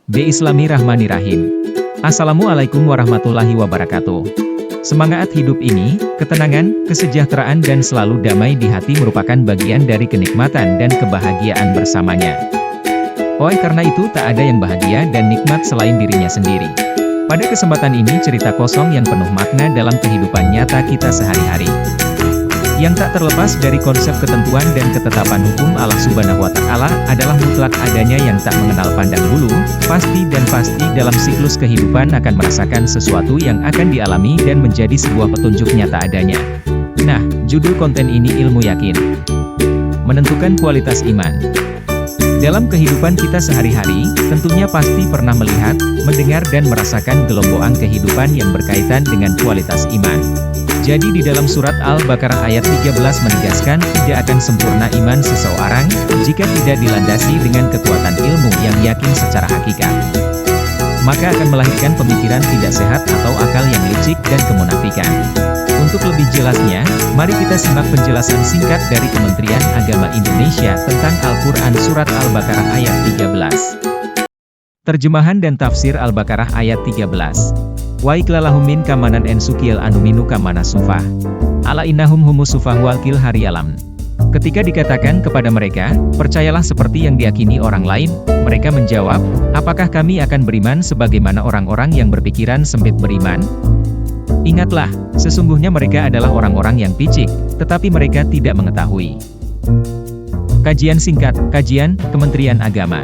Bismillahirrahmanirrahim. Assalamualaikum warahmatullahi wabarakatuh. Semangat hidup ini, ketenangan, kesejahteraan dan selalu damai di hati merupakan bagian dari kenikmatan dan kebahagiaan bersamanya. Oleh karena itu tak ada yang bahagia dan nikmat selain dirinya sendiri. Pada kesempatan ini cerita kosong yang penuh makna dalam kehidupan nyata kita sehari-hari. Yang tak terlepas dari konsep ketentuan dan ketetapan hukum Allah Subhanahu wa Ta'ala adalah mutlak adanya yang tak mengenal pandang bulu, pasti dalam siklus kehidupan akan merasakan sesuatu yang akan dialami dan menjadi sebuah petunjuk nyata adanya. Nah, judul konten ini ilmu yakin. Menentukan kualitas iman. Dalam kehidupan kita sehari-hari, tentunya pasti pernah melihat, mendengar dan merasakan gelombokan kehidupan yang berkaitan dengan kualitas iman. Jadi di dalam surat Al-Baqarah ayat 13 menegaskan tidak akan sempurna iman seseorang, jika tidak dilandasi dengan kekuatan ilmu yang yakin secara hakikat. Maka akan melahirkan pemikiran tidak sehat atau akal yang licik dan kemunafikan. Untuk lebih jelasnya, mari kita simak penjelasan singkat dari Kementerian Agama Indonesia tentang Al-Quran Surat Al-Baqarah ayat 13. Terjemahan dan tafsir Al-Baqarah ayat 13. Wa iklalahum min kamanan en sukil anuminu kamana sufah. Ala innahum humus sufah walkil hari alam. Ketika dikatakan kepada mereka, percayalah seperti yang diyakini orang lain, mereka menjawab, apakah kami akan beriman sebagaimana orang-orang yang berpikiran sempit beriman? Ingatlah, sesungguhnya mereka adalah orang-orang yang picik, tetapi mereka tidak mengetahui. Kajian singkat, kajian, Kementerian Agama.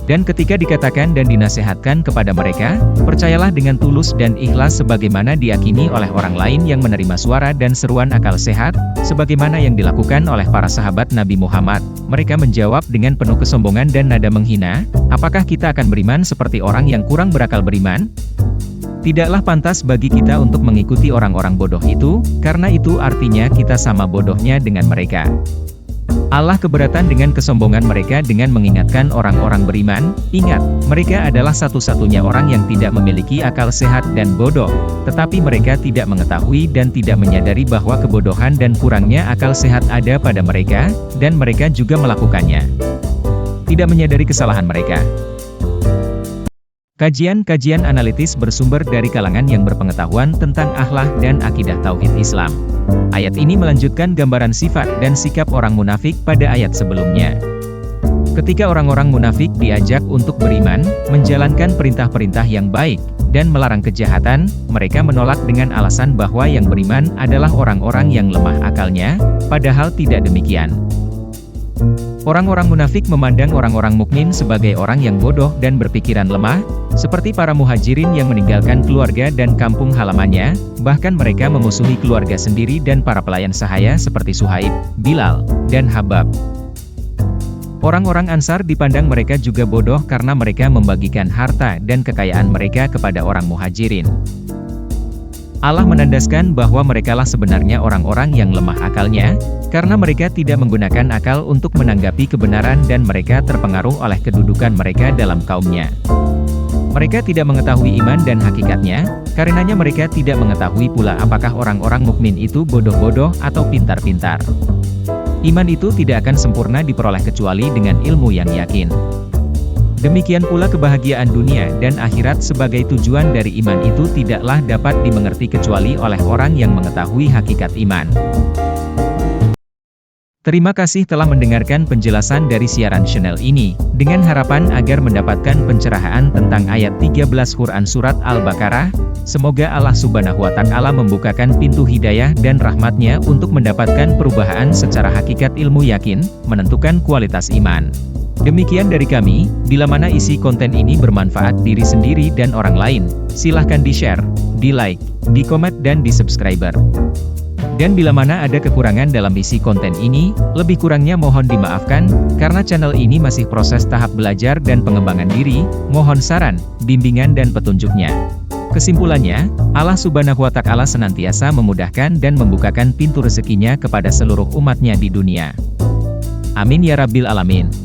Dan ketika dikatakan dan dinasehatkan kepada mereka, percayalah dengan tulus dan ikhlas sebagaimana diyakini oleh orang lain yang menerima suara dan seruan akal sehat, sebagaimana yang dilakukan oleh para sahabat Nabi Muhammad. Mereka menjawab dengan penuh kesombongan dan nada menghina, apakah kita akan beriman seperti orang yang kurang berakal beriman? Tidaklah pantas bagi kita untuk mengikuti orang-orang bodoh itu, karena itu artinya kita sama bodohnya dengan mereka. Allah keberatan dengan kesombongan mereka dengan mengingatkan orang-orang beriman, ingat, mereka adalah satu-satunya orang yang tidak memiliki akal sehat dan bodoh, tetapi mereka tidak mengetahui dan tidak menyadari bahwa kebodohan dan kurangnya akal sehat ada pada mereka, dan mereka juga melakukannya. Tidak menyadari kesalahan mereka. Kajian-kajian analitis bersumber dari kalangan yang berpengetahuan tentang akhlak dan akidah tauhid Islam. Ayat ini melanjutkan gambaran sifat dan sikap orang munafik pada ayat sebelumnya. Ketika orang-orang munafik diajak untuk beriman, menjalankan perintah-perintah yang baik, dan melarang kejahatan, mereka menolak dengan alasan bahwa yang beriman adalah orang-orang yang lemah akalnya, padahal tidak demikian. Orang-orang munafik memandang orang-orang mukmin sebagai orang yang bodoh dan berpikiran lemah, seperti para muhajirin yang meninggalkan keluarga dan kampung halamannya, bahkan mereka memusuhi keluarga sendiri dan para pelayan sahaya seperti Suhaib, Bilal, dan Habab. Orang-orang Ansar dipandang mereka juga bodoh karena mereka membagikan harta dan kekayaan mereka kepada orang muhajirin. Allah menandaskan bahwa merekalah sebenarnya orang-orang yang lemah akalnya, karena mereka tidak menggunakan akal untuk menanggapi kebenaran dan mereka terpengaruh oleh kedudukan mereka dalam kaumnya. Mereka tidak mengetahui iman dan hakikatnya, karenanya mereka tidak mengetahui pula apakah orang-orang mukmin itu bodoh-bodoh atau pintar-pintar. Iman itu tidak akan sempurna diperoleh kecuali dengan ilmu yang yakin. Demikian pula kebahagiaan dunia dan akhirat sebagai tujuan dari iman itu tidaklah dapat dimengerti kecuali oleh orang yang mengetahui hakikat iman. Terima kasih telah mendengarkan penjelasan dari siaran channel ini, dengan harapan agar mendapatkan pencerahan tentang ayat 13 Quran Surat Al-Baqarah. Semoga Allah Subhanahu wa Ta'ala membukakan pintu hidayah dan rahmatnya untuk mendapatkan perubahan secara hakikat ilmu yakin, menentukan kualitas iman. Demikian dari kami, bila mana isi konten ini bermanfaat diri sendiri dan orang lain, silahkan di-share, di-like, di-comment dan di-subscriber. Dan bila mana ada kekurangan dalam isi konten ini, lebih kurangnya mohon dimaafkan, karena channel ini masih proses tahap belajar dan pengembangan diri, mohon saran, bimbingan dan petunjuknya. Kesimpulannya, Allah Subhanahu wa Ta'ala senantiasa memudahkan dan membukakan pintu rezekinya kepada seluruh umatnya di dunia. Amin ya Rabbil Alamin.